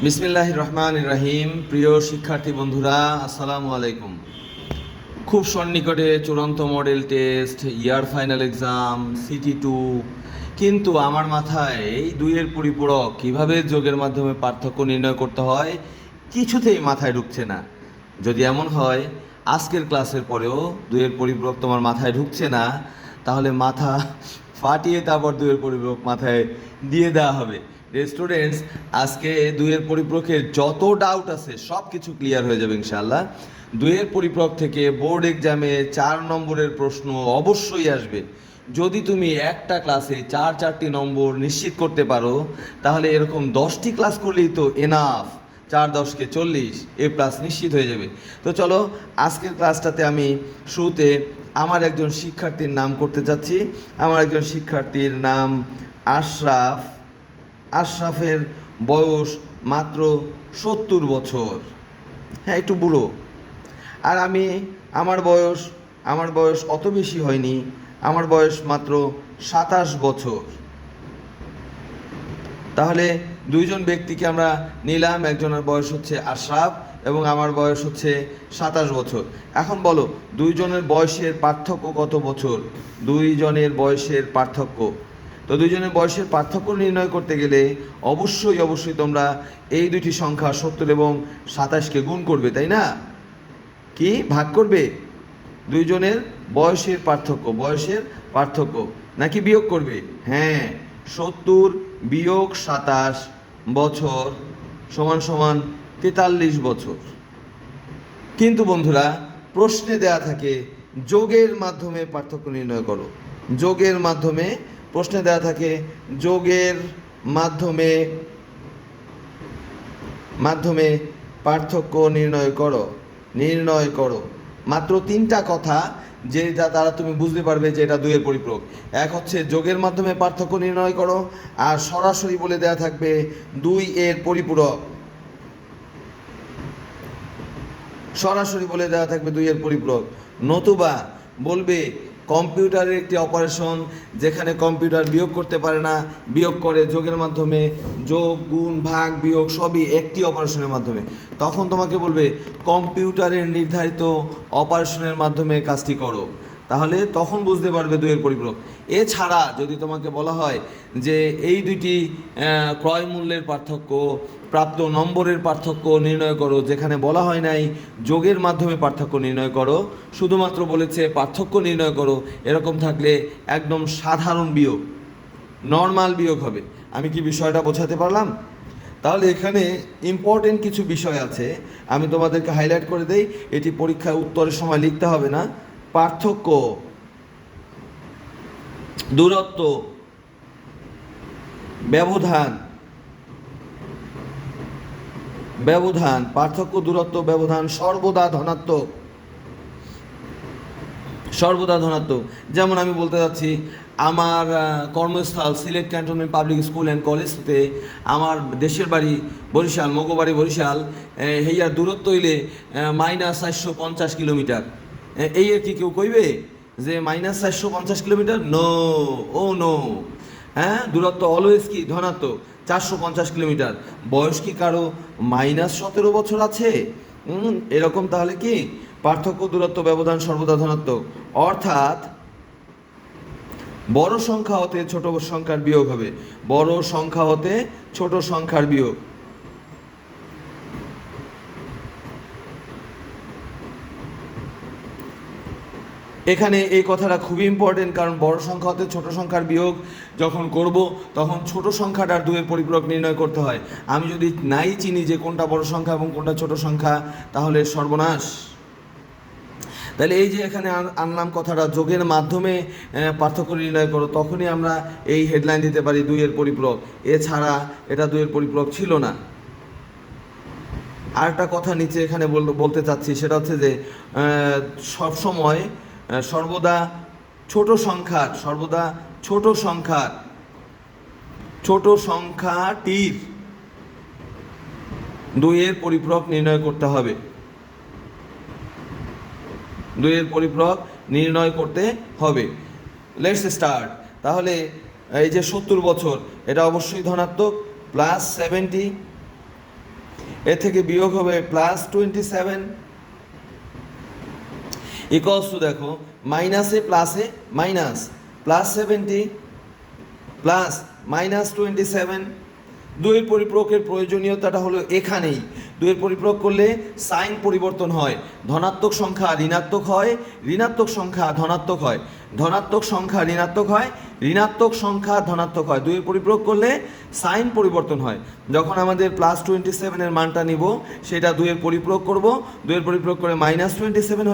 বিসমিল্লাহির রহমানির রহিম। প্রিয় শিক্ষার্থী বন্ধুরা, আসসালামু আলাইকুম। খুব সন্নিকটে চূড়ান্ত model test, year final exam, city 2, কিন্তু আমার মাথায় এই দুইয়ের পরিপূরক কীভাবে যোগের মাধ্যমে পার্থক্য নির্ণয় করতে হয় কিছুতেই মাথায় ঢুকছে না। যদি এমন হয় আজকের ক্লাসের পরেও দুইয়ের পরিপূরক তোমার মাথায় ঢুকছে না, তাহলে মাথা ফাটিয়ে তারপর দুইয়ের পরিপূরক মাথায় দিয়ে দেওয়া হবে। স্টুডেন্টস, আজকে দুইয়ের পরিপূরকের যত ডাউট আছে সব কিছু ক্লিয়ার হয়ে যাবে ইনশাআল্লাহ। দুইয়ের পরিপূরক থেকে বোর্ড এক্সামে 4 নম্বরের প্রশ্ন অবশ্যই আসবে। যদি তুমি একটা ক্লাসে 4টি নম্বর নিশ্চিত করতে পারো, তাহলে এরকম 10টি ক্লাস করলেই তো এনাফ। 4 10 40 A+ নিশ্চিত হয়ে যাবে। তো চলো, আজকের ক্লাসটাতে আমি শুরুতে আমার একজন শিক্ষার্থীর নাম করতে চাচ্ছি। আমার একজন শিক্ষার্থীর নাম আশরাফ। আশরাফের বয়স মাত্র 70 বছর। হ্যাঁ, একটু বুড়ো। আর আমার বয়স অত বেশি হয়নি, আমার বয়স মাত্র 27 বছর। তাহলে দুইজন ব্যক্তিকে আমরা নিলাম, একজনের বয়স হচ্ছে আশরাফ এবং আমার বয়স হচ্ছে 27 বছর। এখন বলো, দুইজনের বয়সের পার্থক্য কত বছর? দুইজনের বয়সের পার্থক্য, তো দুইজনের বয়সের পার্থক্য নির্ণয় করতে গেলে অবশ্যই তোমরা এই দুইটি সংখ্যা 70 এবং 27কে গুণ করবে, তাই না? কি ভাগ করবে? দুইজনের বয়সের পার্থক্য নাকি বিয়োগ করবে? হ্যাঁ, 70 বিয়োগ 27 বছর সমান 43 বছর। কিন্তু বন্ধুরা, প্রশ্নে দেয়া থাকে যোগের মাধ্যমে পার্থক্য নির্ণয় করো। প্রশ্নে দেওয়া থাকে যোগের মাধ্যমে পার্থক্য নির্ণয় করো। মাত্র 3টা কথা যেটা দ্বারা তুমি বুঝতে পারবে যে এটা দুইয়ের পরিপূরক। এক হচ্ছে যোগের মাধ্যমে পার্থক্য নির্ণয় করো, আর সরাসরি বলে দেওয়া থাকবে 2 এর পরিপূরক। নতুবা বলবে কম্পিউটারের একটি অপারেশন যেখানে কম্পিউটার বিয়োগ করতে পারে না, বিয়োগ করে যোগের মাধ্যমে। যোগ, গুণ, ভাগ, বিয়োগ সবই একটি অপারেশনের মাধ্যমে। তখন তোমাকে বলবে কম্পিউটারের নির্ধারিত অপারেশনের মাধ্যমে কাজটি করো। তাহলে তখন বুঝতে পারবে দুইয়ের পরিপূরক। এছাড়া যদি তোমাকে বলা হয় যে এই দুইটি ক্রয় মূল্যের পার্থক্য, প্রাপ্ত নম্বরের পার্থক্য নির্ণয় করো, যেখানে বলা হয় নাই যোগের মাধ্যমে পার্থক্য নির্ণয় করো, শুধুমাত্র বলেছে পার্থক্য নির্ণয় করো, এরকম থাকলে একদম সাধারণ বিয়োগ, নর্মাল বিয়োগ হবে। আমি কি বিষয়টা বোঝাতে পারলাম? তাহলে এখানে ইম্পর্টেন্ট কিছু বিষয় আছে, আমি তোমাদেরকে হাইলাইট করে দেই। এটি পরীক্ষায় উত্তরের সময় লিখতে হবে না। পার্থক্য, দূরত্ব, ব্যবধান, পার্থক্য, দূরত্ব, ব্যবধান সর্বদা ধনাত্মক। যেমন আমি বলতে যাচ্ছি, আমার কর্মস্থল Sylhet cantonment public school and কলেজতে আমার দেশের বাড়ি বরিশাল, মগবাড়ি বরিশাল, হেয়ার দূরত্ব হইলে -450 কিলোমিটার। এই আর কি কেউ কইবে যে -450 কিলোমিটার? নো। হ্যাঁ, দূরত্ব অলওয়েজ কি ধনাত্মক, 450 কিলোমিটার। বয়স কি কারো -17 বছর আছে? এরকম। তাহলে কি পার্থক্য, দূরত্ব, ব্যবধান সর্বদা ধনাত্মক। অর্থাৎ বড় সংখ্যা হতে ছোট সংখ্যার বিয়োগ হবে। এখানে এই কথাটা খুবই ইম্পর্টেন্ট, কারণ বড় সংখ্যা হতে ছোট সংখ্যার বিয়োগ যখন করব, তখন ছোট সংখ্যাটার দুইয়ের পরিপূরক নির্ণয় করতে হয়। আমি যদি নাই চিনি যে কোনটা বড় সংখ্যা এবং কোনটা ছোট সংখ্যা, তাহলে সর্বনাশ। তাহলে এই যে এখানে আনলাম কথাটা যোগের মাধ্যমে পার্থক্য নির্ণয় করো, তখনই আমরা এই হেডলাইন দিতে পারি দুইয়ের পরিপূরক। এছাড়া এটা দুইয়ের পরিপূরক ছিল না। আর একটা কথা নিচে এখানে বলতে চাচ্ছি, সেটা হচ্ছে যে সর্বদা ছোট সংখ্যাটির দুইয়ের পরিপূরক নির্ণয় করতে হবে। Let's start. তাহলে এই যে 70 বছর, এটা অবশ্যই ধনাত্মক, +70 এ থেকে বিয়োগ হবে +27 ইকুয়ালস টু দেখো মাইনাসে প্লাসে মাইনাস +70 প্লাস -27। দুইয়ের পরিপ্রয়োগের প্রয়োজনীয়তাটা হলো এখানেই। দুইয়ের পরিপ্রয়োগ করলে সাইন পরিবর্তন হয়, ধনাত্মক সংখ্যা ঋণাত্মক হয়, ঋণাত্মক সংখ্যা ধনাত্মক হয়, ধনাত্মক সংখ্যা ঋণাত্মক হয়, ঋণাত্মক সংখ্যা ধনাত্মক হয়। দুইয়ের পরিপ্রয়োগ করলে সাইন পরিবর্তন হয়। যখন আমাদের +27 মানটা নিব সেটা দুইয়ের পরিপ্রয়োগ করব, দুইয়ের পরিপ্রয়োগ করে -27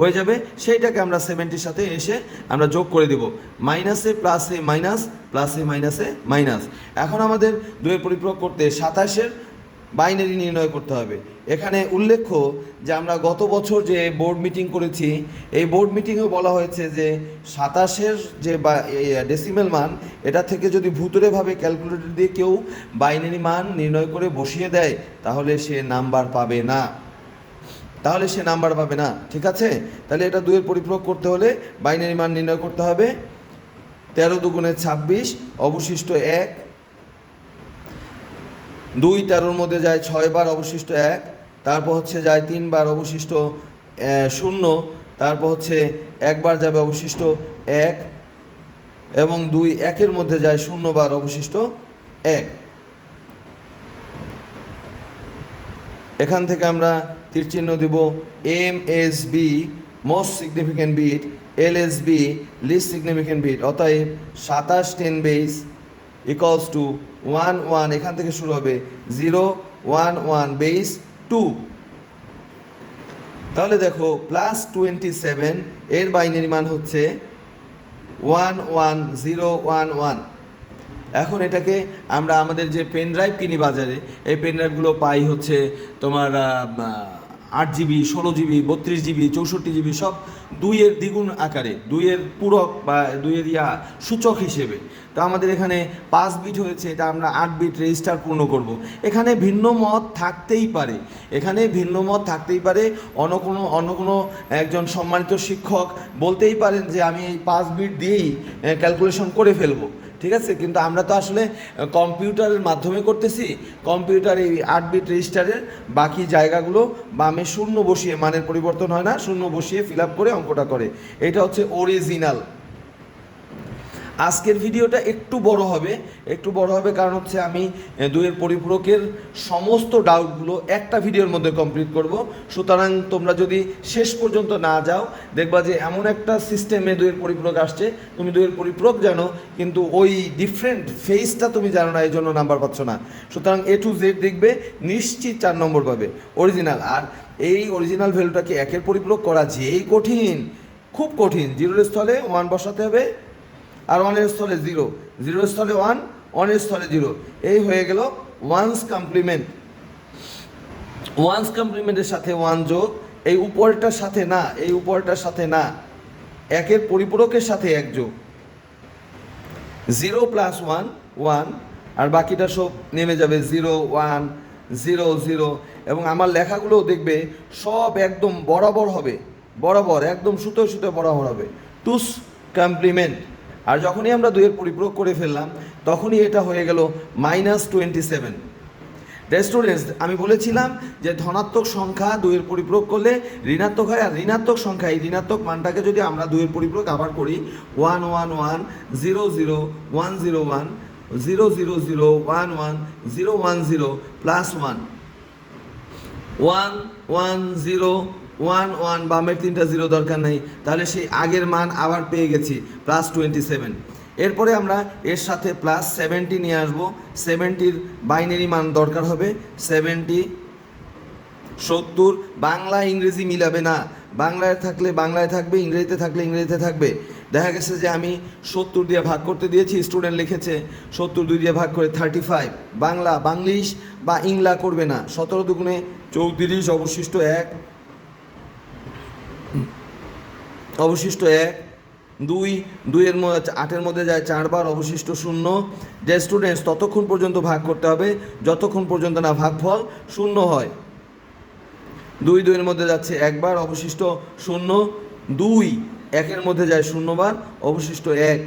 হয়ে যাবে, সেইটাকে আমরা 70-র সাথে এসে আমরা যোগ করে দেব, মাইনাসে প্লাসে মাইনাস, প্লাসে মাইনাসে মাইনাস। এখন আমাদের দুইয়ের পরিপ্রয়োগ করতে 27-এর বাইনারি নির্ণয় করতে হবে। এখানে উল্লেখ্য যে আমরা গত বছর যে বোর্ড মিটিং করেছি, এই বোর্ড মিটিংয়ে বলা হয়েছে যে 27-এর যে ডেসিমেল মান, এটা থেকে যদি ভুতুড়েভাবে ক্যালকুলেটর দিয়ে কেউ বাইনারি মান নির্ণয় করে বসিয়ে দেয় তাহলে সে নাম্বার পাবে না, ঠিক আছে? তাহলে এটা দুইয়ের পরিপ্রয়োগ করতে হলে বাইনারি মান নির্ণয় করতে হবে। 13 দুগুণে 26, অবশিষ্ট 1, 2 13-র মধ্যে যায় 6 বার, অবশিষ্ট 1, তারপর হচ্ছে যায় 3 বার, অবশিষ্ট 0, তারপর হচ্ছে 1 বার যাবে, অবশিষ্ট 1, এবং 2 1-এর মধ্যে যায় 0 বার, অবশিষ্ট 1। এখান থেকে আমরা তীর চিহ্ন দিব, MSB most significant bit, LSB least significant bit. অতএব 27 10 বেস ইকুয়ালস টু 1 1, এখান থেকে শুরু হবে 0 1 1 বেস 2। তাহলে দেখো +27 এর বাইনারি মান হচ্ছে 1 1 0 1 1। এখন এটাকে আমরা আমাদের যে পেন ড্রাইভ কিনি বাজারে, এই পেন ড্রাইভগুলো পাই হচ্ছে তোমার 8 GB 16 GB 32 GB 64 GB, সব দুইয়ের দ্বিগুণ আকারে, দুইয়ের পূরক বা দুইয়ের সূচক হিসেবে। তো আমাদের এখানে 5 বিট হয়েছে, এটা আমরা 8 বিট রেজিস্টার পূর্ণ করব। এখানে ভিন্ন মত থাকতেই পারে, অন্য কোনো একজন সম্মানিত শিক্ষক বলতেই পারেন যে আমি এই 5 বিট দিয়েই ক্যালকুলেশন করে ফেলবো, ঠিক আছে? কিন্তু আমরা তো আসলে কম্পিউটারের মাধ্যমে করতেছি। কম্পিউটার এই 8 বিট রেজিস্টারের বাকি জায়গাগুলো বামে শূন্য বসিয়ে, মানের পরিবর্তন হয় না, শূন্য বসিয়ে ফিল আপ করে অঙ্কটা করে। এটা হচ্ছে অরিজিনাল। আজকের ভিডিওটা একটু বড় হবে কারণ হচ্ছে আমি দুইয়ের পরিপূরকের সমস্ত ডাউটগুলো একটা ভিডিওর মধ্যে কমপ্লিট করব। সুতরাং তোমরা যদি শেষ পর্যন্ত না যাও, দেখবা যে এমন একটা সিস্টেমে দুইয়ের পরিপূরক আসছে, তুমি দুইয়ের পরিপূরক জানো কিন্তু ওই ডিফারেন্ট ফেসটা তুমি জানো না, এই জন্য নাম্বার পাচ্ছ না। সুতরাং A to Z দেখবে, নিশ্চিত 4 নম্বর পাবে অরিজিনাল। আর এই অরিজিনাল ভ্যালুটাকে একের পরিপূরক করা যেই কঠিন, খুব কঠিন। 0-এর স্থলে 1 বসাতে হবে, আর 1-এর স্থলে 0, 0-এর স্থলে 1, 1-এর স্থলে 0, এই হয়ে গেল ওয়ান্স কমপ্লিমেন্ট। ওয়ান্স কমপ্লিমেন্টের সাথে 1 যোগ, এই উপরটার সাথে না, একের পরিপূরকের সাথে 1 যোগ, 0 + 1 1, আর বাকিটা সব নেমে যাবে 0 1 0 0। এবং আমার লেখাগুলোও দেখবে সব একদম বরাবর একদম সুতো বরাবর হবে, টুস কমপ্লিমেন্ট। আর যখনই আমরা দুইয়ের পরিপূরক করে ফেললাম তখনই এটা হয়ে গেল -27। স্টুডেন্টস, আমি বলেছিলাম যে ধনাত্মক সংখ্যা দুইয়ের পরিপূরক করলে ঋণাত্মক হয়, আর ঋণাত্মক সংখ্যা, এই ঋণাত্মক মানটাকে যদি আমরা দুইয়ের পরিপূরক আবার করি 1 1 1 0 0 1 0 1 0 0 0 1 1 0 1 0 +1 1 1 0 1 1, বামের 3টা 0 দরকার নেই, তাহলে সেই আগের মান আবার পেয়ে গেছি +27। এরপরে আমরা এর সাথে +70 নিয়ে আসবো। 70-র বাইনারি মান দরকার হবে 70 70। বাংলা ইংরেজি মিলাবে না, বাংলায় থাকলে বাংলায় থাকবে, ইংরেজিতে থাকলে ইংরেজিতে থাকবে। দেখা গেছে যে আমি 70 দিয়ে ভাগ করতে দিয়েছি, স্টুডেন্ট লিখেছে 70 2 দিয়ে ভাগ করে 35। বাংলিশ বা ইংলা করবে না। 17 দুগুণে 34, অবশিষ্ট 1, অবশিষ্ট 1, 2-2-এর মধ্যে 8-এর মধ্যে যায় 4 বার, অবশিষ্ট 0। যে স্টুডেন্টস ততক্ষণ পর্যন্ত ভাগ করতে হবে যতক্ষণ পর্যন্ত না ভাগফল 0 হয়। 2-2-এর মধ্যে যাচ্ছে 1 বার, অবশিষ্ট 0। 2 1-এর মধ্যে যায় 0 বার, অবশিষ্ট 1।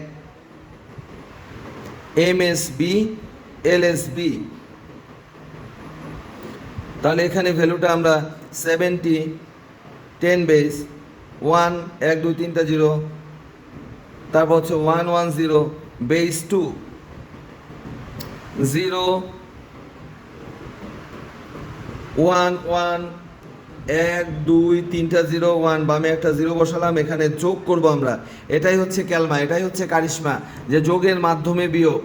MSB LSB। তাহলে এখানে ভ্যালুটা আমরা 70 10 বেস 1 1 2 3টা জিরো, তারপর হচ্ছে 110 বেস 2 0 1 1 1 2 3টা 0 1, বামে একটা জিরো বসালাম, এখানে যোগ করব আমরা। এটাই হচ্ছে ক্যালমা, এটাই হচ্ছে কারিশমা, যে যোগের মাধ্যমে বিয়োগ।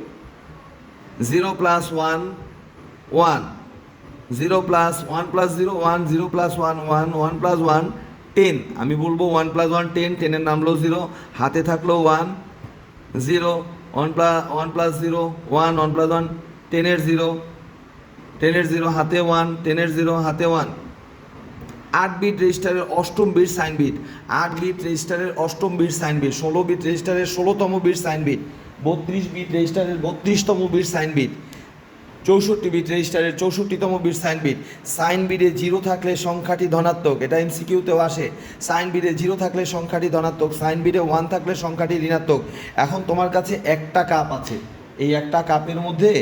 0 plus 1 1, 0 plus 1 plus 0 1, 0 plus 1 1, 1 plus 1 10। আমি বলবো 1 প্লাস 1 10, 10-এর নামলো 0, হাতে থাকলো 1 0, 1 প্লাস 0 1, 1 প্লাস 1 10-এর 0, 10-এর 0 হাতে 1, 10-এর 0 হাতে 1। 8 বিট রেজিস্টারের অষ্টম বিট সাইন বিট, 8 বিট রেজিস্টারের অষ্টম বিট সাইন বিট, 16 বিট রেজিস্টারের 16তম বিট সাইন বিট, 32 বিট রেজিস্টারের 32তম বিট সাইন বিট, 64 বিট রেজিস্টারের 64তম বিট সাইন বিট। সাইন বিটে জিরো থাকলে সংখ্যাটি ধনাত্মক, এটা এমসিকিউতেও আসে। সাইন বিটে জিরো থাকলে সংখ্যাটি ধনাত্মক, সাইন বিটে 1 থাকলে সংখ্যাটি ঋণাত্মক। এখন তোমার কাছে একটা কাপ আছে, এই একটা কাপের মধ্যে,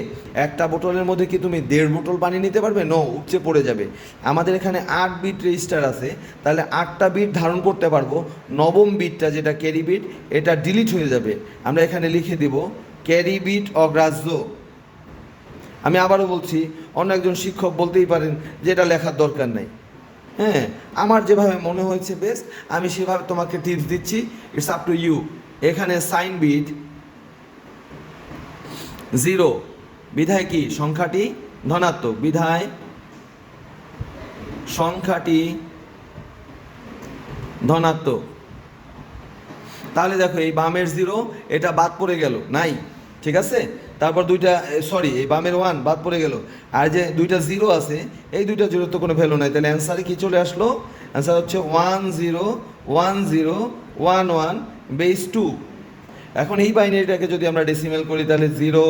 একটা বোতলের মধ্যে কি তুমি 1.5 বোতল পানি নিতে পারবে? নো, উপচে পড়ে যাবে। আমাদের এখানে 8 বিট রেজিস্টার আছে, তাহলে 8টা বিট ধারণ করতে পারবো। নবম বিটটা যেটা ক্যারি বিট, এটা ডিলিট হয়ে যাবে। আমরা এখানে লিখে দিব ক্যারি বিট অগ্রাহ্য। আমি আবারও বলছি, অন্য একজন শিক্ষক বলতেই পারেন যে এটা লেখার দরকার নাই। হ্যাঁ, আমার যেভাবে মনে হয়েছে বেস্ট, আমি সেভাবে তোমাকে টিপস দিচ্ছি, ইটস আপ টু ইউ। এখানে সাইন বিট 0, বিধায় কি সংখ্যাটি ধনাত্মক, বিধায় সংখ্যাটি ধনাত্মক। তাহলে দেখো এই বামের 0 এটা বাদ পড়ে গেল, নাই, ঠিক আছে। তারপর দুইটা, সরি, এই বামের 1 বাদ পড়ে গেল, আর যে দুইটা 0 আছে, এই দুইটা 0 তো কোনো ভ্যালু নাই। তাহলে অ্যান্সারে কি চলে আসলো? অ্যান্সার হচ্ছে 1 0 1 0 1 1 বেস 2। এখন এই বাইনারিটাকে যদি আমরা ডেসিমেল করি, তাহলে 0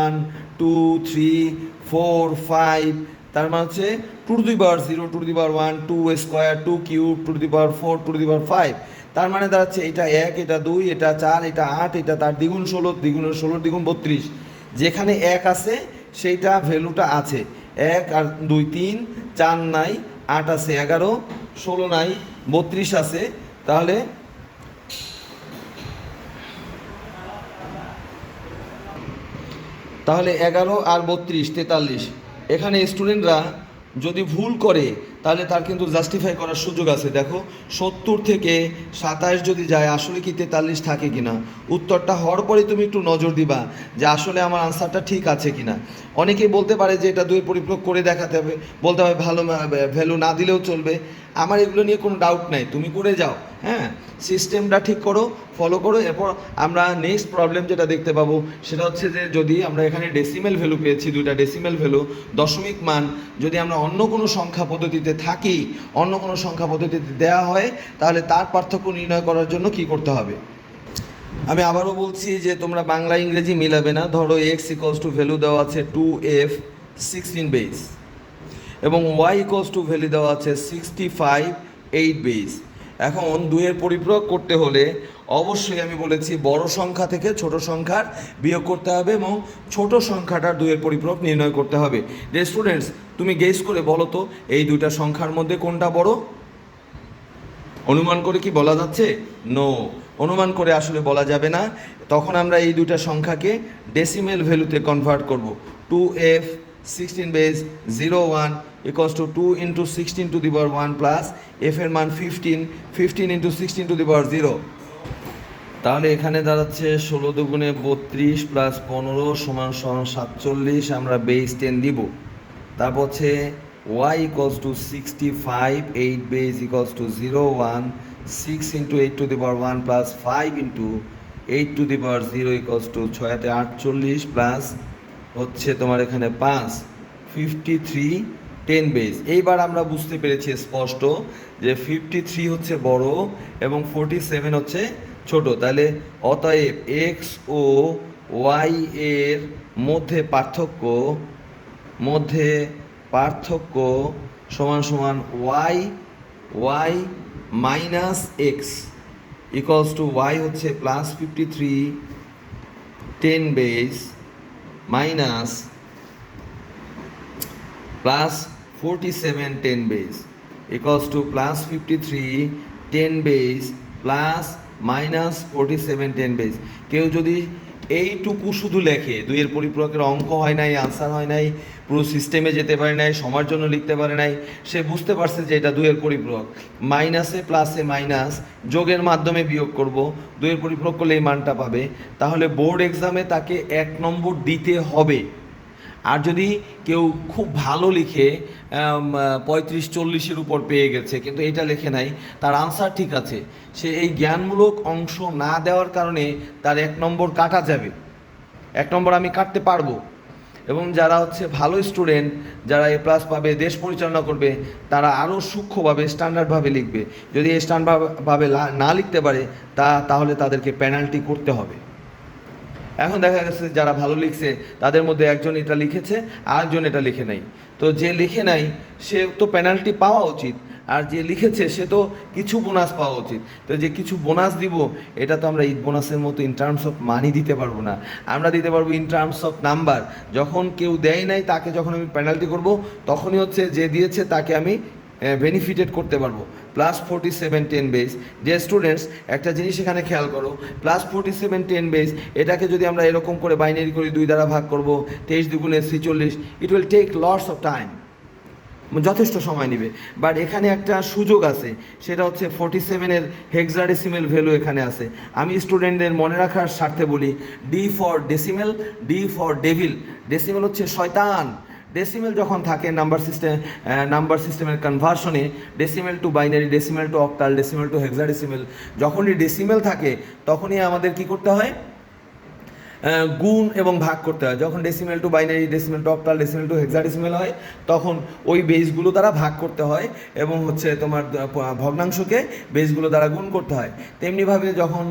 1 2 3 4 5, তার মানে হচ্ছে 2 to the power 0 2 to the power 1 2 square 2 cube 2 to the power 4 2 to the power 5। তার মানে দাঁড়াচ্ছে এটা 1, এটা 2, এটা 4, এটা 8, এটা তার দ্বিগুণ 16, দ্বিগুণের 16 দ্বিগুণ 32। যেখানে 1 আছে সেইটা ভ্যালুটা আছে, 1 আর 2 3, 4 নাই, 8 আছে, 11 16 নাই, 32 আছে। তাহলে তাহলে 11 আর 32 43। এখানে স্টুডেন্টরা যদি ভুল করে তাহলে তার কিন্তু জাস্টিফাই করার সুযোগ আছে। দেখো 70 থেকে 27 যদি যায়, আসলে কি 43 থাকে কিনা। উত্তরটা হওয়ার পরে তুমি একটু নজর দিবা যে আসলে আমার আনসারটা ঠিক আছে কিনা। অনেকেই বলতে পারে যে এটা 2 পরিপ্রয়োগ করে দেখাতে হবে, বলতে হবে ভালো ভ্যালু না দিলেও চলবে। আমার এগুলো নিয়ে কোনো ডাউট নাই, তুমি করে যাও। হ্যাঁ, সিস্টেমটা ঠিক করো, ফলো করো। এরপর আমরা নেক্সট প্রবলেম যেটা দেখতে পাবো সেটা হচ্ছে যে যদি আমরা এখানে ডেসিমেল ভ্যালু পেয়েছি, দুইটা ডেসিমেল ভ্যালু, দশমিক মান, যদি আমরা অন্য কোনো সংখ্যা পদ্ধতিতে থাকি, অন্য কোনো সংখ্যা পদ্ধতিতে দেওয়া হয়, তাহলে তার পার্থক্য নির্ণয় করার জন্য কি করতে হবে। আমি আবারও বলছি যে তোমরা বাংলা ইংরেজি মিলাবে না। ধরো এক্স ইকোয়ালস টু ভ্যালু দেওয়া আছে 2f 16 বেস, এবং ওয়াই ইকোয়ালস টু ভ্যালু দেওয়া আছে 65 8 বেস। এখন 2-এর পরিপ্রয়োগ করতে হলে অবশ্যই আমি বলেছি বড় সংখ্যা থেকে ছোট সংখ্যার বিয়োগ করতে হবে, এবং ছোট সংখ্যাটার 2-এর পরিপ্রয়োগ নির্ণয় করতে হবে। যে স্টুডেন্টস, তুমি গেস করে বলো তো এই দুইটা সংখ্যার মধ্যে কোনটা বড়? অনুমান করে কি বলা যাচ্ছে? নো, অনুমান করে আসলে বলা যাবে না। তখন আমরা এই দুইটা সংখ্যাকে ডেসিমেল ভ্যালুতে কনভার্ট করব। 2f 16 base 0 1 equals to 2 into 16 two the power 1 plus f এর মান 15 15 ইন্টু 16 টু দি পাওয়ার 0। তাহলে এখানে দাঁড়াচ্ছে 16 দুগুণে 32 প্লাস 15 সমান 47। আমরা বেস 10 দিব। তারপর হচ্ছে y equals to 65 8 base equals to 0 1 6 into 8 to the power 1 plus 5 into 8 to the power 0 equals to 6 48 plus হচ্ছে তোমার এখানে 5 53 10 বেস। এইবার আমরা বুঝতে পেরেছি স্পষ্ট যে 53 হচ্ছে বড় এবং 47 হচ্ছে ছোট। তাহলে অতএব এক্স ও ওয়াই এর মধ্যে পার্থক্য সমান সমান Y minus X equals to Y হচ্ছে plus 53 10 base minus plus 47 10 base equals to plus 53 10 base plus minus 47 10 base. কেউ যদি এইটুকু শুধু লেখে, দুইয়ের পরিপূরকের অঙ্ক হয় নাই, আনসার হয় নাই, পুরো সিস্টেমে যেতে পারে নাই, সময়ের জন্য লিখতে পারে নাই, সে বুঝতে পারছে যে এটা দুইয়ের পরিপূরক, মাইনাসে প্লাসে মাইনাস, যোগের মাধ্যমে বিয়োগ করব, দুইয়ের পরিপূরক করলে এই মানটা পাবে, তাহলে বোর্ড এক্সামে তাকে 1 নম্বর দিতে হবে। আর যদি কেউ খুব ভালো লিখে 35-40-এর উপর পেয়ে গেছে কিন্তু এটা লেখে নাই, তার আনসার ঠিক আছে, সে এই জ্ঞানমূলক অংশ না দেওয়ার কারণে তার 1 নম্বর কাটা যাবে, 1 নম্বর আমি কাটতে পারবো। এবং যারা হচ্ছে ভালো স্টুডেন্ট, যারা এ প্লাস পাবে, দেশ পরিচালনা করবে, তারা আরও সূক্ষ্মভাবে স্ট্যান্ডার্ডভাবে লিখবে। যদি এই স্ট্যান্ডার্ডভাবে না লিখতে পারে তাহলে তাদেরকে পেনাল্টি করতে হবে। এখন দেখা গেছে যারা ভালো লিখছে তাদের মধ্যে একজন এটা লিখেছে, আরেকজন এটা লিখে নাই, তো যে লিখে নাই সে তো পেনাল্টি পাওয়া উচিত, আর যে লিখেছে সে তো কিছু বোনাস পাওয়া উচিত। তো যে কিছু বোনাস দিব, এটা তো আমরা ঈদ বোনাসের মতো ইন টার্মস অফ মানি দিতে পারবো না, আমরা দিতে পারবো ইন টার্মস অফ নাম্বার। যখন কেউ দেয় নাই তাকে যখন আমি পেনাল্টি করব, তখনই হচ্ছে যে দিয়েছে তাকে আমি বেনিফিটেড করতে পারবো। প্লাস 47 10 বেস, যে স্টুডেন্টস একটা জিনিস এখানে খেয়াল করো, প্লাস 47 10 বেস এটাকে যদি আমরা এরকম করে বাইনারি করি, 2 দ্বারা ভাগ করব, 23 দুগুণে 46, it will take lots of time, যথেষ্ট সময় নেবে। বাট এখানে একটা সুযোগ আছে, সেটা হচ্ছে 47-এর হেক্সাডেসিমেল ভ্যালু এখানে আছে। আমি স্টুডেন্টদের মনে রাখার স্বার্থে বলি, D for decimal, D for devil. Decimal হচ্ছে শয়তান। ডেসিমেল যখন থাকে নাম্বার সিস্টেমের কনভার্সনে, decimal to binary, decimal to octal, decimal to hexadecimal, যখনই ডেসিমেল থাকে তখনই আমাদের কি করতে হয়, গুণ এবং ভাগ করতে হয়। যখন decimal to binary, decimal to octal, decimal to hexadecimal হয়, তখন ওই বেসগুলো দ্বারা ভাগ করতে হয় এবং হচ্ছে তোমার ভগ্নাংশকে বেসগুলো দ্বারা গুণ করতে হয়। তেমনিভাবে যখন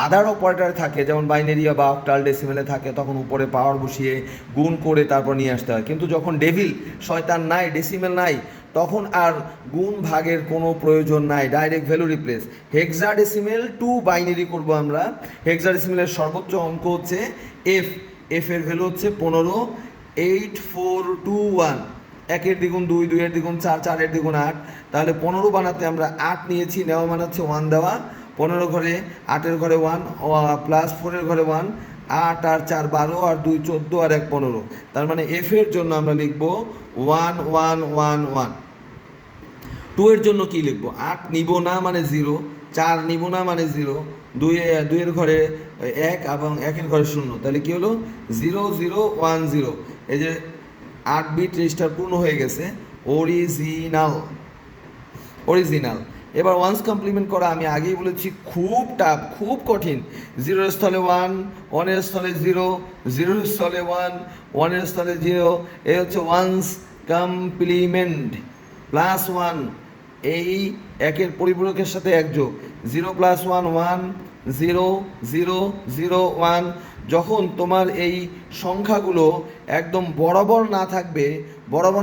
আদার অপারেটর থাকে, যেমন বাইনারি বা অক্টাল ডেসিমেলে থাকে, তখন উপরে পাওয়ার বসিয়ে গুণ করে তারপর নিয়ে আসতে হয়। কিন্তু যখন ডেভিল, শয়তান নাই, ডেসিমেল নাই, তখন আর গুণ ভাগের কোনো প্রয়োজন নাই, direct value replace. Hexadecimal two binary করব আমরা। হেক্সাডেসিমেলের সর্বোচ্চ অঙ্ক হচ্ছে এফ, এর ভ্যালু হচ্ছে 15, 8 4 2 1, 1-এর দ্বিগুণ 2, 2-এর দ্বিগুণ 4, 4-এর দ্বিগুণ 8, তাহলে 15 বানাতে আমরা 8 নিয়েছি, নেওয়া মানে হচ্ছে 1 দেওয়া, 15 ঘরে 8-এর ঘরে 1 প্লাস 4-এর ঘরে 1, 8 আর 4 12, আর 2 14, আর 1 15, তার মানে এফ এর জন্য আমরা লিখব 1 1 1 1। 2 এর জন্য কি লিখব, 8 নিব না মানে 0, 4 নিব না মানে 0, 2-এর ঘরে 1 এবং 1-এর ঘরে 0, তাহলে কি হলো 0 0 1 0। এই যে 8 বিট রেজিস্টার পূর্ণ হয়ে গেছে, অরিজিনাল। এবার ওয়ান্স কমপ্লিমেন্ট করা আমি আগেই বলেছি খুব টাফ, খুব কঠিন। 0-এর স্থলে 1, 1-এর স্থলে 0, 0-এর স্থলে 1, 1-এর স্থলে 0, এই হচ্ছে ওয়ান্স কমপ্লিমেন্ট। প্লাস 1, এই 1-এর পরিপূরকের সাথে 1 যোগ, 0 + 1 1, 0 0 0 1। যখন তোমার এই সংখ্যাগুলো একদম বরাবর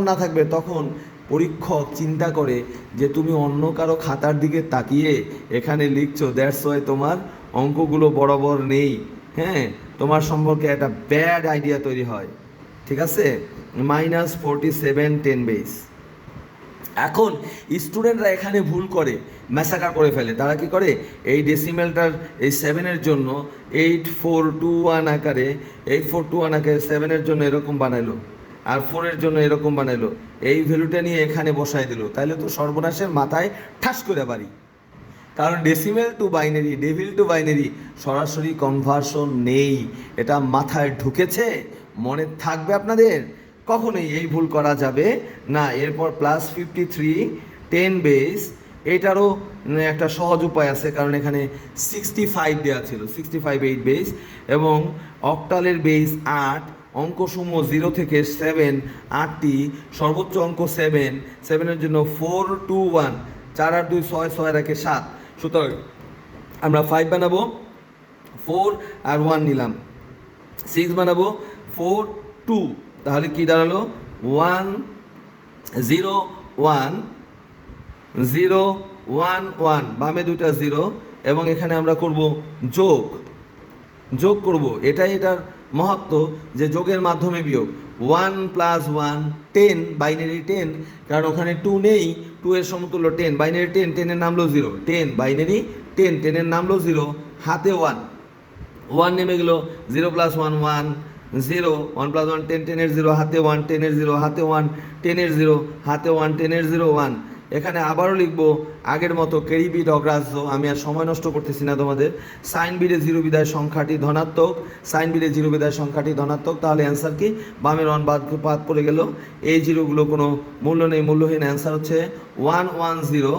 না থাকবে তখন পরীক্ষক চিন্তা করে যে তুমি অন্য কারো খাতার দিকে তাকিয়ে এখানে লিখছো, দ্যাটস ওয়াই তোমার অঙ্কগুলো বরাবর নেই। হ্যাঁ, তোমার সম্পর্কে একটা ব্যাড আইডিয়া তৈরি হয়, ঠিক আছে। -47 10 বেস। এখন স্টুডেন্টরা এখানে ভুল করে, ম্যাসাকার করে ফেলে। তারা কি করে, এই ডেসিমেলটার এই 7-এর জন্য 8421 আকারে, 8421 আকারে 7-এর জন্য এরকম বানাইলো, আর 4-এর জন্য এরকম বানাইলো, এই ভ্যালুটা নিয়ে এখানে বসাই দিল, তাহলে তো সর্বনাশের মাথায় ঠাস করে বাড়ি। কারণ decimal to binary, devil two binary সরাসরি কনভার্সন নেই। এটা মাথায় ঢুকেছে, মনে থাকবে আপনাদের, কখনোই এই ভুল করা যাবে না। এরপর +53 10 বেস, এটারও একটা সহজ উপায় আছে, কারণ এখানে 65 দেওয়া ছিল, 65 8 বেস, এবং অক্টালের বেস 8, অঙ্কসমূহ 0 থেকে 7 8টি, সর্বোচ্চ অঙ্ক 7, 7-এর জন্য 4 2 1, 4 আর 2 6, 6 আর 1 7, সুতরাং আমরা 5 বানাবো, 4 আর 1 নিলাম, 6 বানাবো, 4 2, তাহলে কি দাঁড়ালো 1 0 1 0 1 1, বামে 2টা 0, এবং এখানে আমরা করব যোগ করব। এটার মহত্ব যে যোগের মাধ্যমে বিয়োগ। 1 প্লাস 1 10, বাইনারি 10, কারণ ওখানে 2 নেই, 2 এর সমতুল্য 10, বাইনারি 10, 10 এর নামলো 0, 10 বাইনারি 10, 10 এর নামলো 0, হাতে 1, 1 নেমে গেল, 0 প্লাস 1 1, 0, 1 প্লাস 1 10, 10 এর 0, হাতে 1, 10 এর 0, হাতে 1, 10 এর 0, হাতে 1, 10 এর 0, 1। এখানে আবারও লিখবো আগের মতো ক্যারি বিট অগ্রাহ্য, আমি আর সময় নষ্ট করতেছি না তোমাদের। সাইন বিটে 0 বিদায় সংখ্যাটি ধনাত্মক, সাইন বিটে 0 বিদায় সংখ্যাটি ধনাত্মক, তাহলে অ্যান্সার কি? বামের 1 বাদ পড়ে গেল, এই জিরোগুলো কোনো মূল্য নেই, মূল্যহীন। অ্যান্সার হচ্ছে 110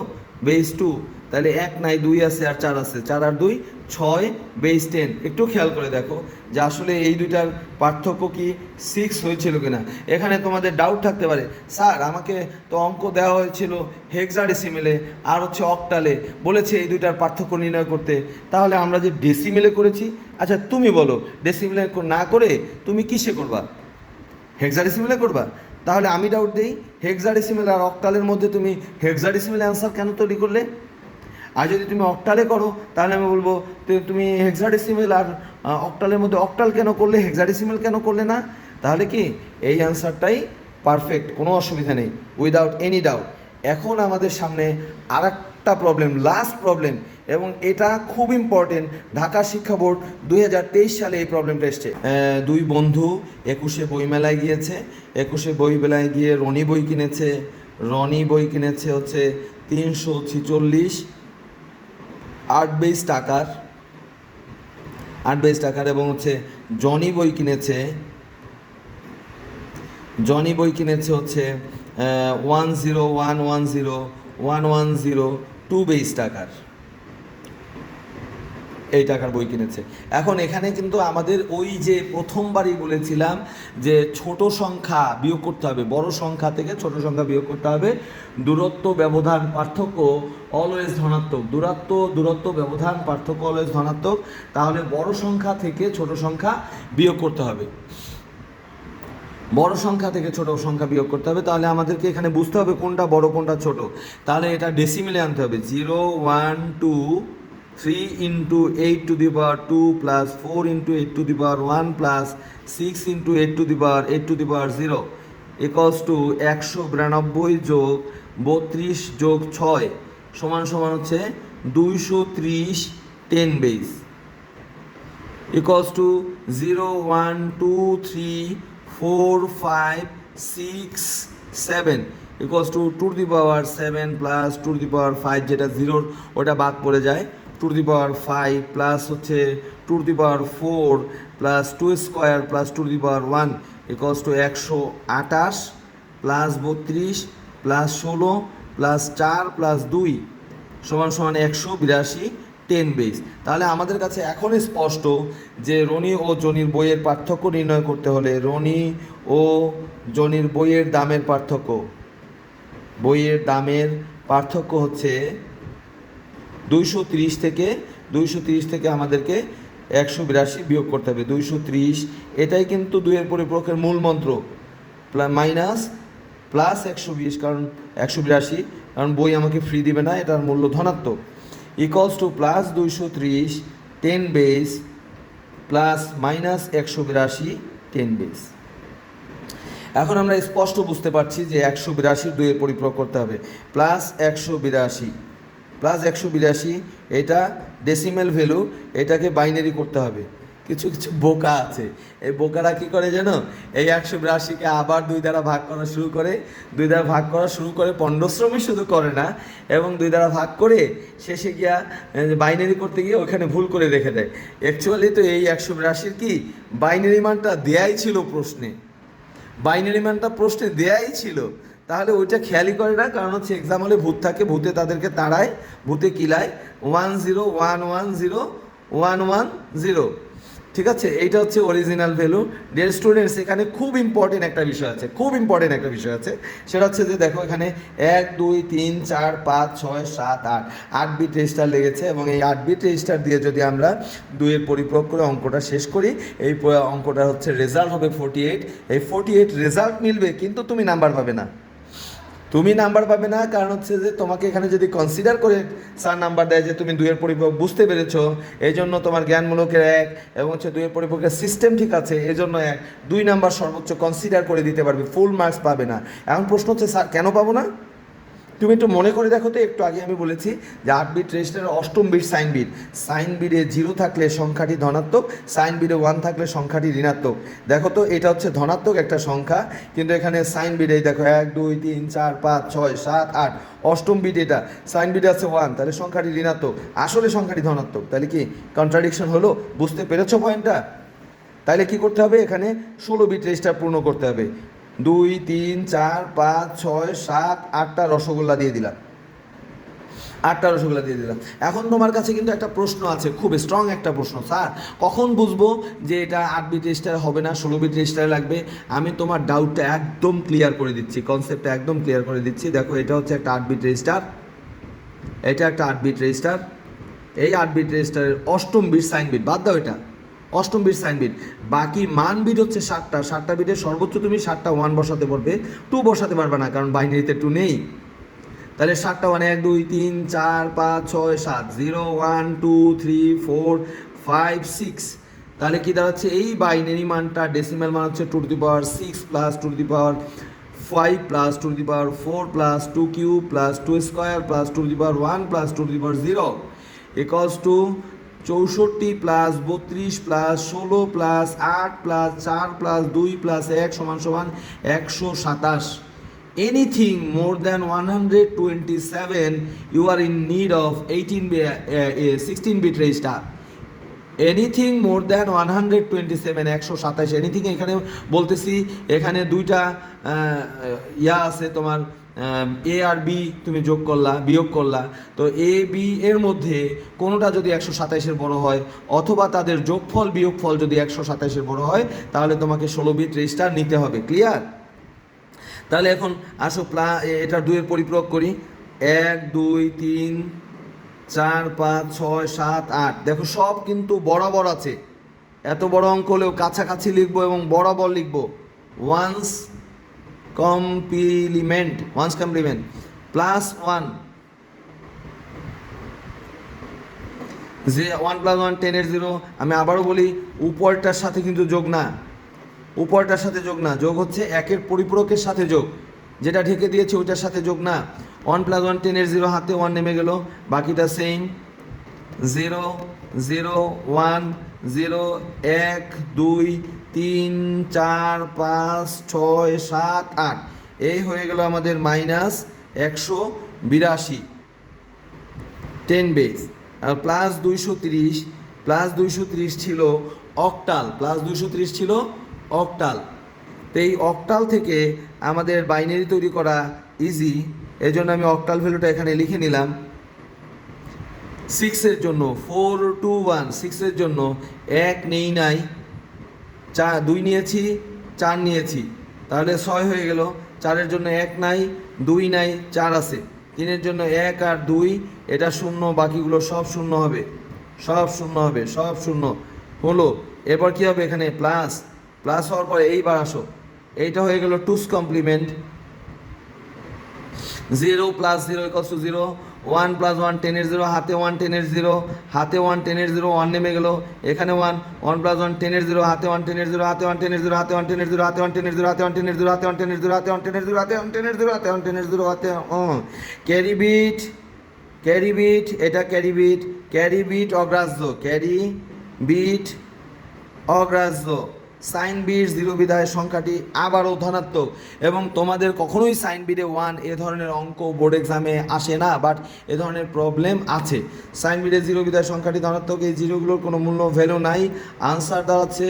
বেস 2, তাহলে 1 নাই, 2 আছে আর 4 আছে, 4 আর 2 6 বেস 10। একটু খেয়াল করে দেখো যে আসলে এই দুইটার পার্থক্য কি 6 হয়েছিল কিনা। এখানে তোমাদের ডাউট থাকতে পারে, স্যার আমাকে তো অঙ্ক দেওয়া হয়েছিল হেক্সাডেসিমেলে আর হচ্ছে অক্টালে, বলেছে এই দুইটার পার্থক্য নির্ণয় করতে, তাহলে আমরা যে ডেসিমেলে করেছি। আচ্ছা তুমি বলো, ডেসিমেলে না করে তুমি কিসে করবা? হেক্সাডেসিমেলে করবা? তাহলে আমি ডাউট দিই, হেক্সাডেসিমেল আর অক্টালের মধ্যে তুমি হেক্সাডেসিমেল অ্যান্সার কেন তৈরি করলে? আর যদি তুমি অক্টালে করো তাহলে আমি বলবো তুমি হেক্সাডেসিমেল আর অক্টালের মধ্যে অক্টাল কেন করলে, হেক্সাডেসিমেল কেন করলে না? তাহলে কি এই অ্যান্সারটাই পারফেক্ট, কোনো অসুবিধা নেই, উইদাউট এনি ডাউট। এখন আমাদের সামনে আর একটা প্রবলেম, লাস্ট প্রবলেম, এবং এটা খুব ইম্পর্টেন্ট। ঢাকা শিক্ষা বোর্ড 2023 সালে এই প্রবলেমটা এসছে। দুই বন্ধু 21শে বইমেলায় গিয়েছে, 21শে বইমেলায় গিয়ে রনি বই কিনেছে, রনি বই কিনেছে হচ্ছে 346 8 বেস টাকার, 8 বেস টাকার, এবং হচ্ছে জনি বই কিনেছে, জনি বই কিনেছে হচ্ছে 10110 বেস টাকার, এই টাকার বই কিনেছে। এখন এখানে কিন্তু আমাদের ওই যে প্রথমবারই বলেছিলাম যে ছোট সংখ্যা বিয়োগ করতে হবে, বড় সংখ্যা থেকে ছোট সংখ্যা বিয়োগ করতে হবে, দূরত্ব ব্যবধান পার্থক্য অলওয়েজ ধনাত্মক, দূরত্ব ব্যবধান পার্থক্য অলওয়েজ ধনাত্মক, তাহলে বড় সংখ্যা থেকে ছোট সংখ্যা বিয়োগ করতে হবে, বড় সংখ্যা থেকে ছোট সংখ্যা বিয়োগ করতে হবে। তাহলে আমাদেরকে এখানে বুঝতে হবে কোনটা বড় কোনটা ছোট, তাহলে এটা ডেসিমেলে আনতে হবে। 0 1 2 3 into 8 to the power 2 plus 4 into 8 to the power 1 plus 6 into 8 to the power 8 to the power 0 equals to 192 যোগ 32 যোগ 6 সমান সমান হচ্ছে 230 10 base equals to 0 1 2 3 4 5 6 7 equals to 2 to the power 7 plus 2 to the power 5, যেটা 0 ওটা বাদ পড়ে যায়, 2 to the power 5 প্লাস হচ্ছে 2 to the power 4 plus 2 square plus 2 to the power 1 equals to 128 plus 32 plus 16 plus 4 plus 2 সমান সমান 182 10 base. তাহলে আমাদের কাছে এখন স্পষ্ট যে রনি ও জনির বইয়ের পার্থক্য নির্ণয় করতে হলে রনি ও জনির বইয়ের দামের পার্থক্য, বইয়ের দামের পার্থক্য হচ্ছে 230 থেকে আমাদেরকে 182 বিয়োগ করতে হবে। 230 এটাই কিন্তু দুইয়ের পরিপক্ষের মূল মন্ত্র, মাইনাস প্লাস 120, কারণ 182, কারণ বই আমাকে ফ্রি দিবে না, এটার মূল্য ধনাত্মক, equals to plus 230 10 base plus minus 182 10 base. এখন আমরা স্পষ্ট বুঝতে পারছি যে 182 দুইয়ের পরিপূরক করতে হবে, প্লাস 182 এটা ডেসিমেল ভ্যালু, এটাকে বাইনারি করতে হবে। কিছু বোকা আছে, এই বোকারা কী করে জানো, এই 182কে আবার 2 দ্বারা ভাগ করা শুরু করে, 2 দ্বারা ভাগ করা শুরু করে, পণ্ডশ্রমী শুধু করে না, এবং 2 দ্বারা ভাগ করে শেষে গিয়া বাইনারি করতে গিয়ে ওখানে ভুল করে রেখে দেয়। অ্যাকচুয়ালি তো এই 182 কি বাইনারি মানটা দেয়াই ছিল প্রশ্নে, বাইনারি মানটা প্রশ্নে দেয়াই ছিল, তাহলে ওইটা খেয়ালই করে না, কারণ হচ্ছে এক্সাম হলে ভূত থাকে, ভূতে তাদেরকে তাড়ায়, ভূতে কিলায় 10110 ঠিক আছে, এইটা হচ্ছে অরিজিনাল ভ্যালু। ডিয়ার স্টুডেন্টস, এখানে খুব ইম্পর্টেন্ট একটা বিষয় আছে, সেটা হচ্ছে যে দেখো এখানে 1 2 3 4 5 6 7 8 বিট রেজিস্টার লেগেছে, এবং এই 8 বিট রেজিস্টার দিয়ে যদি আমরা 2-এর পরিপূরক করে অঙ্কটা শেষ করি, এই অঙ্কটা হচ্ছে রেজাল্ট হবে 48। এই 48 রেজাল্ট মিলবে, কিন্তু তুমি নাম্বার পাবে না, তুমি নাম্বার পাবে না, কারণ হচ্ছে যে তোমাকে এখানে যদি কনসিডার করে স্যার নাম্বার দেয় যে তুমি দুইয়ের পরিপূরক বুঝতে পেরেছো, এই জন্য তোমার জ্ঞানমূলকের 1 এবং হচ্ছে দুইয়ের পরিপূরকের সিস্টেম ঠিক আছে, এই জন্য 1, 2 নাম্বার সর্বোচ্চ কনসিডার করে দিতে পারবে, ফুল মার্কস পাবে না। এখন প্রশ্ন হচ্ছে স্যার কেন পাবো না? তুমি একটু মনে করে দেখো তো, একটু আগে আমি বলেছি যে 8 বিট রেজিস্টারের অষ্টম বিট সাইন বিট, সাইন বিটে 0 থাকলে সংখ্যাটি ধনাত্মক, সাইন বিটে 1 থাকলে সংখ্যাটি ঋণাত্মক। দেখো তো এটা হচ্ছে ধনাত্মক একটা সংখ্যা, কিন্তু এখানে সাইন বিটে দেখো 1 2 3 4 5 6 7 8, অষ্টম বিট এটা, সাইন বিটে আছে 1, তাহলে সংখ্যাটি ঋণাত্মক, আসলে সংখ্যাটি ধনাত্মক। তাহলে কি কন্ট্রাডিকশন হলো? বুঝতে পেরেছো পয়েন্টটা? তাহলে কি করতে হবে? এখানে 16 বিট রেজিস্টার পূর্ণ করতে হবে। 2 3 4 5 6 7 8টা রসগোল্লা দিয়ে দিলাম, 8টা রসগোল্লা দিয়ে দিলাম। এখন তোমার কাছে কিন্তু একটা প্রশ্ন আছে, খুব স্ট্রং একটা প্রশ্ন, স্যার কখন বুঝবো যে এটা 8 বিট রেজিস্টার হবে না, 16 বিট রেজিস্টারে লাগবে? আমি তোমার ডাউটটা একদম ক্লিয়ার করে দিচ্ছি, কনসেপ্টটা একদম ক্লিয়ার করে দিচ্ছি। দেখো এটা হচ্ছে একটা 8 বিট রেজিস্টার, এটা একটা 8 বিট রেজিস্টার, এই 8 বিট রেজিস্টারের অষ্টম বিট সাইন বিট, বাদ দাও এটা, অষ্টম বিট সাইন বিট, বাকি মান বিট হচ্ছে 7টা বিটের সর্বোচ্চ তুমি 7টা 1 বসাতে পারবে, 2 বসাতে পারবে না, কারণ বাইনারিতে 2 নেই। তাহলে 7টা 1 1 2 3 4 5 6 7, 0 1 2 3 4 5 6, তাহলে কি দাঁড়াচ্ছে? এই বাইনারি মানটা ডেসিমাল মান হচ্ছে 2 to the power 6 plus 2 to the power 5 plus 2 to the power 4 plus 2 cube plus 2 square plus 2 to the power 1 plus 2 to the power 0 equals to 64 plus 32 plus 16 plus 8 plus 4 plus 2 plus 1 সমান সমান 127। Anything more than 127 you are in need of 16 bit register. Anything more than 127, 127, anything এখানে বলতেছি, এখানে দুইটা আছে তোমার, এ আর B তুমি যোগ করলা বিয়োগ করলা, তো এ বি এর মধ্যে কোনোটা যদি 127-এর বড় হয়, অথবা তাদের যোগফল বিয়োগফল যদি 127-এর বড় হয়, তাহলে তোমাকে 16 বিট রেজিস্টার নিতে হবে। ক্লিয়ার? তাহলে এখন আসো এটা 2-এর পরিপূরক করি। 1 2 3 4 5 6 7 8, দেখো সব কিন্তু বরাবর আছে, এত বড় অঙ্ক হলেও কাছাকাছি লিখবো এবং বরাবর লিখবো। ওয়ান্স কমপ্লিমেন্ট প্লাস 1, যে 1 প্লাস 1 10-এর 0। আমি আবারও বলি, উপরটার সাথে কিন্তু যোগ না, উপরটার সাথে যোগ না, যোগ হচ্ছে 1-এর পরিপূরকের সাথে যোগ, যেটা ঢেকে দিয়েছে ওইটার সাথে যোগ না। 1 প্লাস 1 10-এর 0, হাতে 1 নেমে গেল, বাকিটা সেম, 0 0 1 0 1 2 3 4 5 6 7 8, এই হয়ে গেল আমাদের মাইনাস 182, 10 বেস। আর প্লাস 230 ছিল অক্টাল, প্লাস 230 ছিল অক্টাল। তো এই অক্টাল থেকে আমাদের বাইনারি তৈরি করা ইজি, এই জন্য আমি অক্টাল ভ্যালুটা এখানে লিখে নিলাম। 6-এর জন্য 4 2 1, 6-এর জন্য 1 নেই নাই, 2 নিয়েছি, 4 নিয়েছি, তাহলে 6 হয়ে গেল। 4-এর জন্য 1 নাই, 2 নাই, 4 আছে। 3-এর জন্য 1 আর 2, এটা শূন্য, বাকিগুলো সব শূন্য হবে, সব শূন্য হবে, সব শূন্য হলো। এরপর কি হবে? এখানে প্লাস, প্লাস হওয়ার পরে এইবার আসো, এইটা হয়ে গেল 2's complement. 0 plus 0 equals to 0, 1 plus 1 10-এর 0, হাতে 1 10-এর 0, হাতে 1 10-এর 0, 1 নেমে গেল, এখানে 1 প্লাস 1 10-এর 0, হাতে 1 10-এর 0, হাতে 1 10-এর 0, হাতে 1 10-এর 0, হাতে 1 10-এর 0, হাতে 1 10-এর 0, হাতে 1 10-এর 0, হাতে 1 10-এর 0, হাতে 1 10-এর 0, হাতে 1 10-এর 0, হাতে ক্যারি বিট, ক্যারি বিট, এটা ক্যারি বিট, ক্যারি বিট অগ্রাহ্য, ক্যারি বিট অগ্রাহ্য। সাইন বিট 0 বিধায় সংখ্যাটি আবারও ধনাত্মক, এবং তোমাদের কখনোই সাইন বিটে 1 এ ধরনের অঙ্ক বোর্ড এক্সামে আসে না, বাট এ ধরনের প্রবলেম আছে। সাইন বিটে 0 বিধায় সংখ্যাটি ধনাত্মক, এই জিরোগুলোর কোনো মূল্য ভ্যালু নাই। আনসার দাঁড়াচ্ছে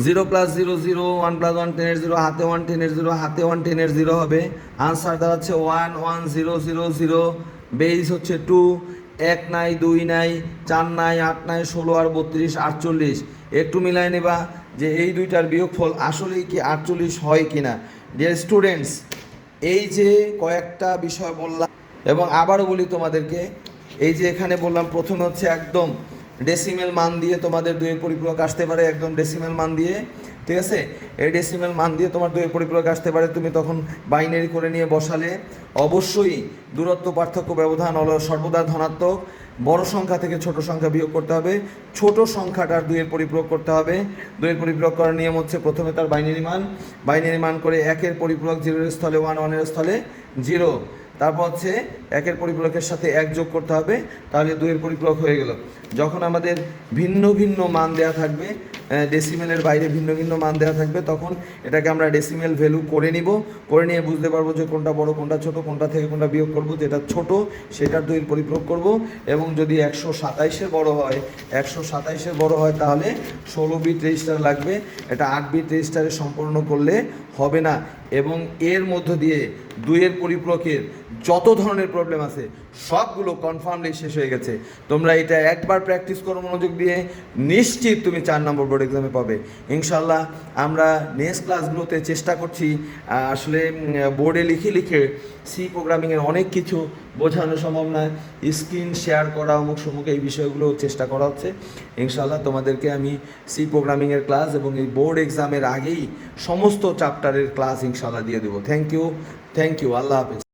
0 প্লাস 0 0, 1 প্লাস 1 10-এর 0, হাতে 1 10-এর 0, হাতে 1 10-এর 0 হবে। আনসার দাঁড়াচ্ছে 1 1 0 0 0, বেস হচ্ছে 2, 1 নাই, 2 নাই, 4 নাই, 8 নাই, 16 আর 32 48। একটু মিলাই নেবা যে এই দুইটার বিয়োগফল আসলেই কি 48 হয় কিনা। ডিয়ার স্টুডেন্টস, এই যে কয়েকটা বিষয় বললাম, এবং আবারও বলি তোমাদেরকে, এই যে এখানে বললাম প্রথমে হচ্ছে একদম ডেসিমেল মান দিয়ে তোমাদের 2-এর পরিপূরক আসতে পারে, একদম ডেসিমেল মান দিয়ে ঠিক আছে। এই ডেসিমেল মান দিয়ে তোমার দুইয়ের পরিপূরক আসতে পারে, তুমি তখন বাইনারি করে নিয়ে বসালে অবশ্যই দূরত্ব পার্থক্য ব্যবধান হলো সর্বদা ধনাত্মক। বড় সংখ্যা থেকে ছোট সংখ্যা বিয়োগ করতে হবে, ছোট সংখ্যাটার দুইয়ের পরিপূরক করতে হবে। দুইয়ের পরিপূরক করার নিয়ম হচ্ছে প্রথমে তার বাইনারি মান করে একের পরিপূরক 0-এর স্থলে 1, 1-এর স্থলে 0, তারপর হচ্ছে একের পরিপূরকের সাথে 1 যোগ করতে হবে, তাহলে দুইয়ের পরিপূরক হয়ে গেল। যখন আমাদের ভিন্ন ভিন্ন মান দেওয়া থাকবে, ডেসিমেলের বাইরে ভিন্ন ভিন্ন মান দেওয়া থাকবে, তখন এটাকে আমরা ডেসিমেল ভ্যালু করে নিয়ে বুঝতে পারবো যে কোনটা বড় কোনটা ছোট, কোনটা থেকে কোনটা বিয়োগ করব, যেটা ছোট সেটার দুইয়ের পরিপূরক করব। এবং যদি 127-এর বড় হয় তাহলে 16 বিট রেজিস্টার লাগবে। এটা 8 বিট রেজিস্টারে সম্পূর্ণ করলে হবে না। এবং এর মধ্য দিয়ে দুইয়ের পরিপূরকের যত ধরনের প্রবলেম আছে সবগুলো কনফার্মলি শেষ হয়ে গেছে। তোমরা এটা একবার প্র্যাকটিস করো মনোযোগ দিয়ে, নিশ্চিত তুমি 4 নম্বর বোর্ড এক্সামে পাবে ইনশাল্লাহ। আমরা নেক্সট ক্লাসগুলোতে চেষ্টা করছি আসলে বোর্ডে লিখে সি প্রোগ্রামিংয়ের অনেক কিছু বোঝানো সম্ভব নয়, স্ক্রিন শেয়ার করা অমুক সমুক এই বিষয়গুলো চেষ্টা করা হচ্ছে। ইনশাল্লাহ তোমাদেরকে আমি সি প্রোগ্রামিংয়ের ক্লাস এবং এই বোর্ড এক্সামের আগেই সমস্ত চ্যাপ্টারের ক্লাস ইনশাল্লাহ দিয়ে দেবো। থ্যাংক ইউ, আল্লাহ হাফেজ।